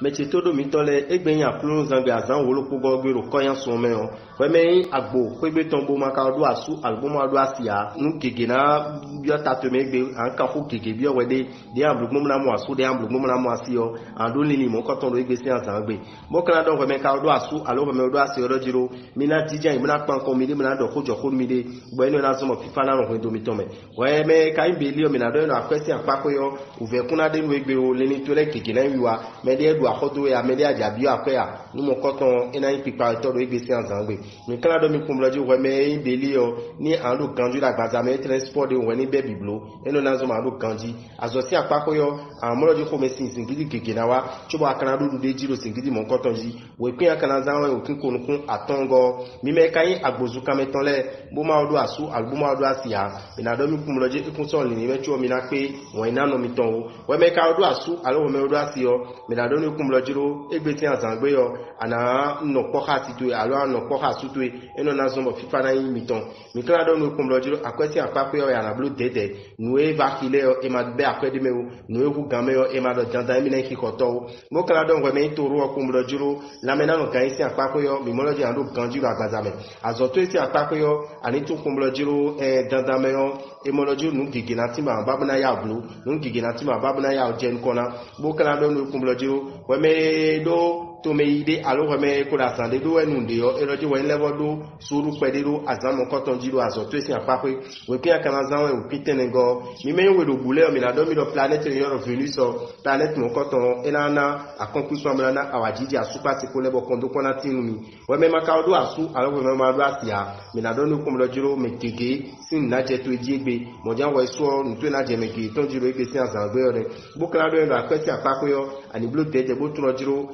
meche todo mi tole egbe yan plon zambe azan wolo pogo gbe ro koyan so me o we me agbo pegbe tombo maka do asu albumo do asia nu gege na bio tato me gbe an ka fu gege bio we de amblu mo na mo asu de amblu mo na mo asio an do lili mo ko ton do egbe si azan gbe mo kana do we me ka do asu alo we me do asio do jiro mi na tijan mi na pan ko mi de mi na do kojo ko mi de gbo eno na so mo fifa na ro do mi ton me we me ka imbe li o mi na do no akwesi apako yo uve kuna de nu egbe o le ni to le gege na wiwa me de edu akodo ya me de ajabio akwea ni mo ko ton ina ipipa to do egbe si azan gbe mi kana do mi kumloji we me imbe li o ni an do ganju la gbaza me transport de we ni be biblo eno na zo ma do ganji azosi apako yo an mo loji ko me sin gidi gege na wa chubo akana do de jiro sin gidi mo ko ton ji we pin akana zan we okin konukun atongo mi me kayin agbozu kameton le bo ma odo asu albumo odo asia ina do mi kumloji ikun so ni me chuo mi na pe won ina no mi ton o we me ka odo asu alo me odo asio mi na do ni kumloji ro egbe ti azan gbe yo ana no poka ti to alo no poka su to eno na zo mo fifa na yin mi ton mi kana do ni kumloji ro akwesi apapo yo ya na blu dede nu e vakile yo e ma be akwede me o nu e hu game yo e ma do janda mi na ki ko to mo kana do we me to ro kumloji ro la me na no kan isi apapo yo mi mo loji an do ganju ro agbaza me azoto isi apapo yo ani to kumloji ro janda me yo emoloju nu gige na tima babuna ya blu nu gige na tima babuna ya jen kona bo kana do nu kumloju we me do to me ide alo we me ko da sande do enu de yo eroji we level do suru pede do azan mo koton jiro azo to esi apape we pia kana zan we pitene go mi me we do bule mi na do mi do planet yo Venus so planet mo koton enana accomplishment mo na awajiji asupa ti ko lebo kondo kona tinu mi we me maka do asu alo we me ma do asia mi na do nu kumloju me gege sin na je to ejigbe mo jan we so ntu na je me ge ton jiro egbe si azan gbe ore bo kana do ndo akwesi apape yo ani blu tete bo tun jiro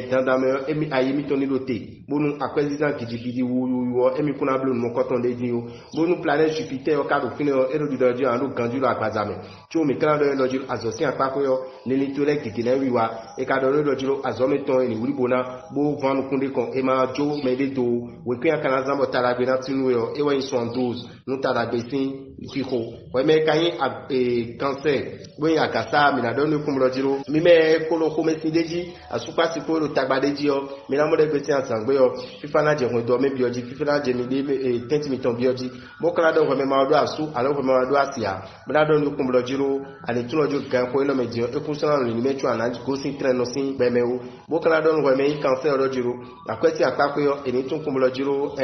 dandame emi ayemi to ni lote bonu akwesidan gidibidi wo emi kuna blu mo koton de ji o bonu planet Jupiter o ka do fine o ero didoji an do ganju lo agbazame ti o mi kana do loji azosin apapo yo ni to le gege na wiwa e ka do loji azome ton eni wuri bona bo vanu kunde kon e ma jo me de do we pin kana zambo taragbe na tinu yo e we son 12 no taragbe sin fiho we me kayin cancer bo ya kasa mi na do no kumloji mi me kolo ko me sin deji asupa si ko lo tagbade ji o mi na mo de gbe ti asan gbe o fifa na je hun do me bi oji fifa na je mi de 20 mi ton bi oji mo kala do me ma do asu alo me ma do asia mi na do no kumloji ro ani tun ojo gan ko ilo me ji e kun sana ni me tu ana go sin tren no sin be me o mo kala do me cancer ro jiro akwesi apapo yo eni tun kumloji ro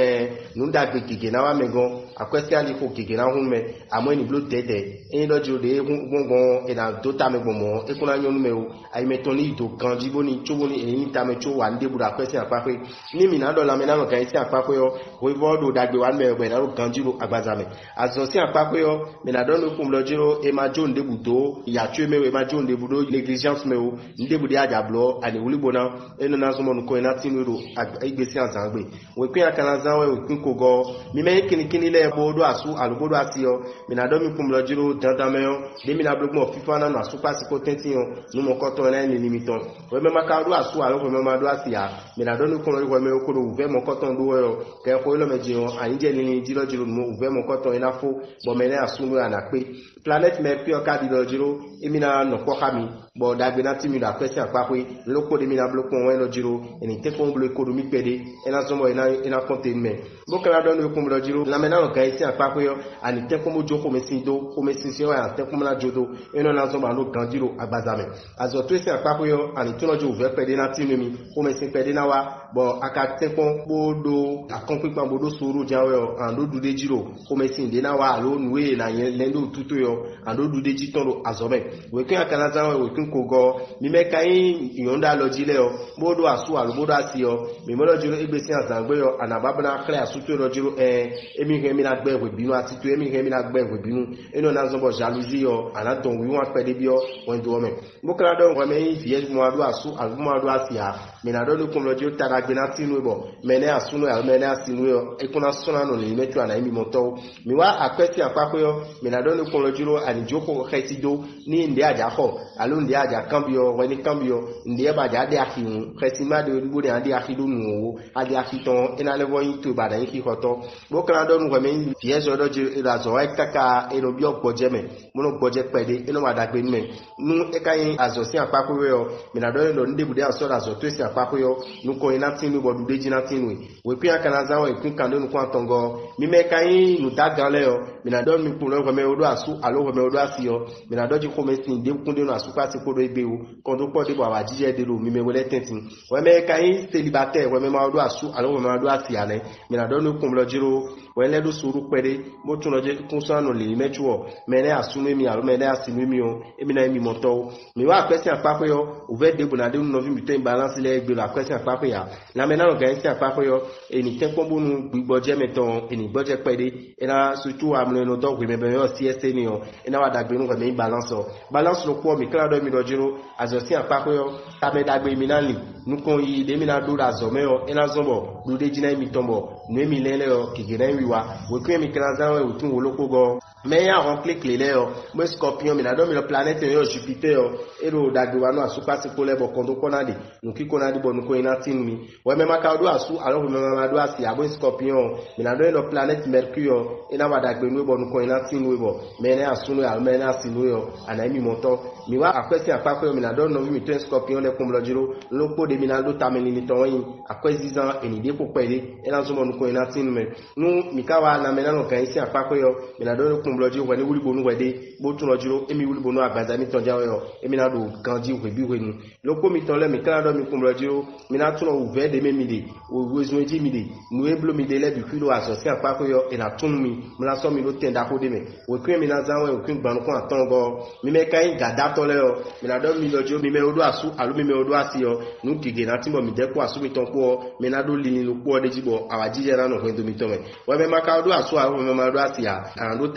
nu da gbe gege na wa me gan akwesi ali ko gege na hun me amo eni blo dede eni do jiro de gungun e na do ta me gbomo e kun na yonu me o ai me ton ni do kan jibo ni chobo ni eni ta me cho wa nde bura akwesi apapo ni mi na do la me na no kan isi apapo yo we vodo dagbe wa me gbe na ro kan jiro agbaza me azo si apapo yo me na do no kumloji ro e ma jo nde budo ya tue me we ma jo nde budo negligence me o nde budi ajablo ani wuli bona eno na so mo ko na tinu ro igbesi azan gbe we pin akana zan we pin ko go mi me kini le bodo asu alubodo asio mi na do mi kumloji ro dandan me yo de mi na blogmo fifa na asu pasiko tention nu mo ko to na ni limiton we me maka do asu alo we me ma do asia mi na do ni kumloji we me ko do uve mo ko ton do yo ke ko lo meji on anije ni jiro mo uve mo ko ton ina fo bo me le asu no ana pe planet me pure ka di do jiro emi na no ko kami bo dagbe na ti mi da kwesi apape loko de mi na bloko won lo jiro eni te ko blo ko do mi pede ena so mo ina containment bo kala do no ko mo jiro la me na no ka isi apape yo ani te ko mo joko me sin do ko me sin se wa te ko mo na jodo eno na so ma no kan jiro agbazame azo to isi apape yo ani to no jo uve pede na ti mi ko me sin pede na wa bo aka te ko bodo akonpipa bodo suru jawe yo ando du de jiro ko me sin de na wa lo nuwe na yen lendo tutu yo ando du de jitoro azobe we kin akana zawe we kin kogo mi me kayin yonda lo jile yo bodo asu alu bodo asio mi mo lo jiro egbesi azangbe yo anababna kle asutu lo jiro emi he mi na gbe we binu atitu emi he mi na gbe we binu eno na zombo jalousie yo anaton wi won pede bi yo won do me mo kala do we me fiye mo adu asu alu mo adu asia mi na do ko lo jiro tada gbena tinu bo mene asunu ya mene asinu yo ekuna sona no le metu ana imi moto mi wa akwesi apako yo mi na don ko lojuro ani joko khetido ni ndi aja ho alo ndi aja kambio wani kambio ndi ba ja de akinu khetima de bo de andi akidu nu adi akiton ina le voyin to ba da yin ki hoto bo kan don ko me piezo do je la zo kaka eno bi ogboje me mo no gboje pede eno ma dagbe nme nu ekayin azosin apako yo mi na don lo ndi bude aso la zo to si apako yo nu ko ina tinu bo du deji na tinu we pia kana zawo e kun kan don ko antongo mi me kayin nu dagan le yo mi na don mi kun lo ko me odo asu alo ko me odo asi yo mi na doji ko me tin de kun de no asu pa ti ko do ebe o kon do po de bo wa jije de lo mi me wele tentin we me kayin célibataire we me ma odo asu alo ko me odo asi ane mi na don kun lo jiro we le do suru pede mo tun lo je kun so no le metuo me ne asu mi alo me ne asi mi o e mi na mi moto mi wa kwesi apako yo o ve de bo na de no vi mi ten balance le egbe la kwesi apako ya na me na lo gan si apako yo eni ten pon bonu gbigboje meton eni gboje pede e na surtout amle no do we me be yo CST ni o ina wa dagbe nu ko me balance lo ko mi kla do mi do jiro azosin apako yo ta me dagbe mi na li nu ko yi de mi na do razo me yo ina zombo du de jina mi tombo nu mi lele yo kigere wiwa we ko mi kla zan we utun wo lo ko go mais ya rempli clé yo mo scorpion mi na do mi lo planète yo Jupiter yo ero dagbe wa no asupa se ko le bo kondo kona de nu ki kona di bo nu ko ina tin mi we me maka do asu alo me ma do asi abo scorpion mi na do lo planète Mercure yo ina wa dagbe nu bo nu ko ina tin we bo me ne asunu ya me ne asinu yo ana mi moto mi wa akwesi apako yo mi na do no mi ten scorpion le kum lo jiro lo po de mi na do tameni ni ton yin akwesi zan eni de po pele ina zo mo nu ko ina tin me nu mi ka wa na me na no kan isi apako yo mi na do no kum lo jiro we ni wuli bonu we de bo tun lo jiro emi wuli bonu agbaza mi ton ja yo emi na do ganji we bi we nu lo po mi ton le mi ka do mi kum lo jiro mi na tun o ve de me mi de o wezu eji mi de nu e blo mi de le bi kilo aso si apako yo e na tun mi na so mi lo ten da ko de me we kwen mi na zan we o kwen gbanu ko atongo mi me kayin gada to le yo mi na do mi lojo mi me odo asu alu mi me odo asi yo nu gige na timbo mi de ko asu mi ton ko mi na do lini lo ko de jibo awajije na no kwendo mi to me we me maka odo asu alu me ma odo asi ya an do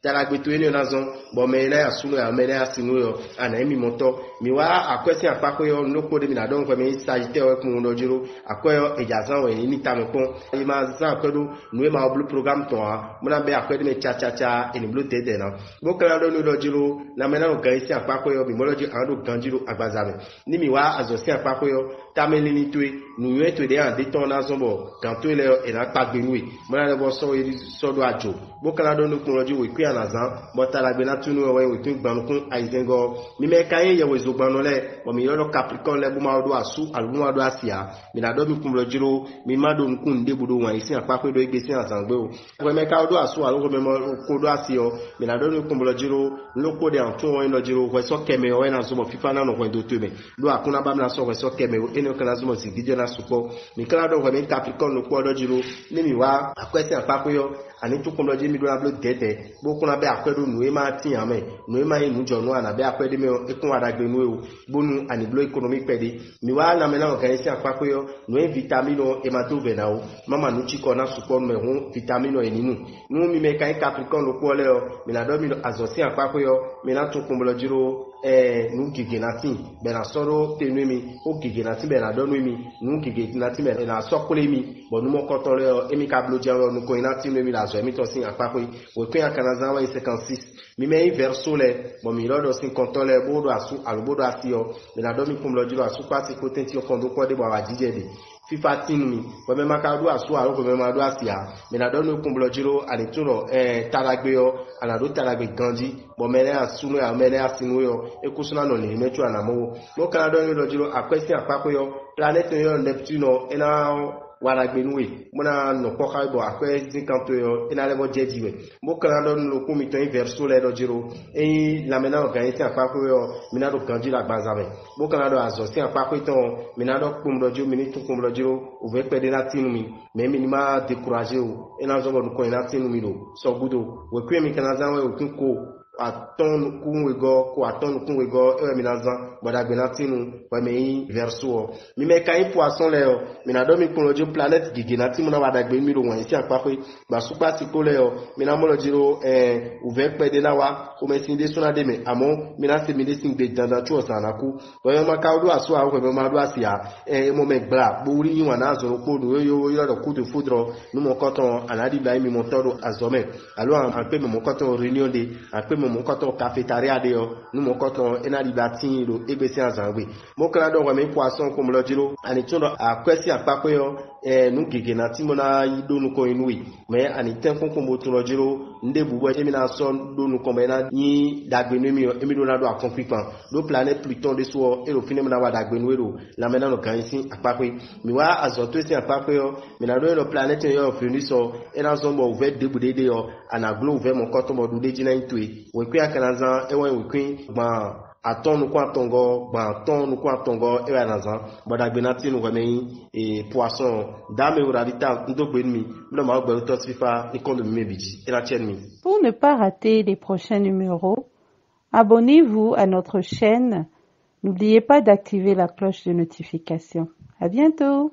taragbe to eni na zon bo me na asu no ya me na asinu yo ana mi moto mi wa akwesi apako yo no ko de mi na do ko mi sagite o kun do jiro akoyo ejazan we ni ta me pon e ma zan akodo nu e ma oblu program to a mo na be akodo me cha eni blo de na bo kan do no do jiro na me na no kan isi apako yo mi mo loji an do kan jiro agbaza me ni mi wa azosi apako yo tameli ni tue nu yo to de an de ton na zombo kan to le e na pagbe nu e mo na le bo so do ajo bo kan do no kun loji we ku anazan bo tala gbe na tunu we tun gbanu kun aizengo mi me kan ye we zo gbanu le bo mi yo Capricorn le bu ma do asu alu ma do asia mi na do mi kun lojiro mi ma do kun de budo wan isi apako do igbe si azangbe o we me ka do asu alu me ko do asio mi na do mi kun lojiro loko de antun won lojiro we so keme o na so mo fifa na no ko do to me do akuna ba na so we so keme o eno kana so mo si video na supo mi kala do we me Capricorn lo ko lojiro ni mi wa akwesi apako yo ani tu kun loji mi do na blo dede bo kun na be akwedo nu e ma tin ame nu e ma inu jonu ana be akwede me ekun adagbe nu e o bonu ani blo economic pede mi wa na me na kan isi apako yo nu e vitamino e ma to ve na o mama nu chiko na supo me hun vitamino e ninu nu mi me kan Capricorn lo ko le o mi na do mi azosi apako yo mi na tu kun lojiro nu gige na tin be na soro tenu mi o gige na tin be na do nu mi nu gige na tin be na sokole mi bo nu mo ko to le o emi ka blo je nu ko ina tin mi la zo emi to sin apako we ko ya kanaza wa 56 mi me inverso le bo mi lodo sin kontole bodo asu alubodo asio mi na do mi kum lojiro asu pati ko tenti o kondo ko de bo wa jije de FIFA tin mi we me maka do asu aro ko me ma do asia mi na do no kum lojiro ani tuno taragbe yo ana do taragbe ganji bo me na asu no ya me na asinu yo ekusuna no ni mechu anamo mo kana do no lojiro akwesi apako yo planet yo Neptune ena waragbe nuwe mona no ko khaibo akwe zinkanto yo ina le mo jejiwe mo kana do no ko mi to inverso le do jiro la mena organiser apako yo mina do ganji la gbazame mo kana do azosi apako ton mina do kum do jo mini tu kum do jiro o ve pede na tinu mi me mi ma décourager o ina zo go ko ina tinu mi do so gudo we kwe mi kana zanwe o kin ko aton kun wego ko aton kun wego e mi na zan boda gbe na tinu we me verso mi me kan poisson le o mi na do mi kun lojo planète gigi na timu na wada gbe mi ro won isi apa pe gba supa si ko le o mi na mo lo jiro uve pe de na wa ko me sin de suna de me amo mi na se mi de sin gbe dandan tu osan na ku bo yo ma ka odu aso a ko be ma do asia mo me gba bo ri yin wa na zo ko do yo yo do coup de foudre nous mon coton anadi ba mi mon todo azome alo an pe mon coton réunion de an pe mon coton cafétéria de yo nous mon coton enadi ba tin lo egbesi azangbe mo kala do wa me poisson ko mo lo jiro ani tundo a kwesi apa pe yo nu gege na timona yido nu ko inui me ani ten kon ko mo tun lo jiro nde bubo emi na so do nu ko me na ni dagbe nu mi emi do na do akonfipan do planète Pluton de so e lo finem na wa dagbe nu ero la mena no kan sin apa pe mi wa azoto sin apa pe yo mi na do lo planète yo fini so e na so mo ouvert de budede yo ana glo ouvert mon koto mo do de jina intue we kwi akanaza e won we kwi gba aton nu kwa tongo gba ton nu kwa tongo e wa nazan boda gbe na tin we meyin poisson dame uralita ndogbe mi lo ma gbe to fifa ikon de mi biji e la chaîne mi. Pour ne pas rater les prochains numéros, abonnez-vous à notre chaîne. N'oubliez pas d'activer la cloche de notification. À bientôt!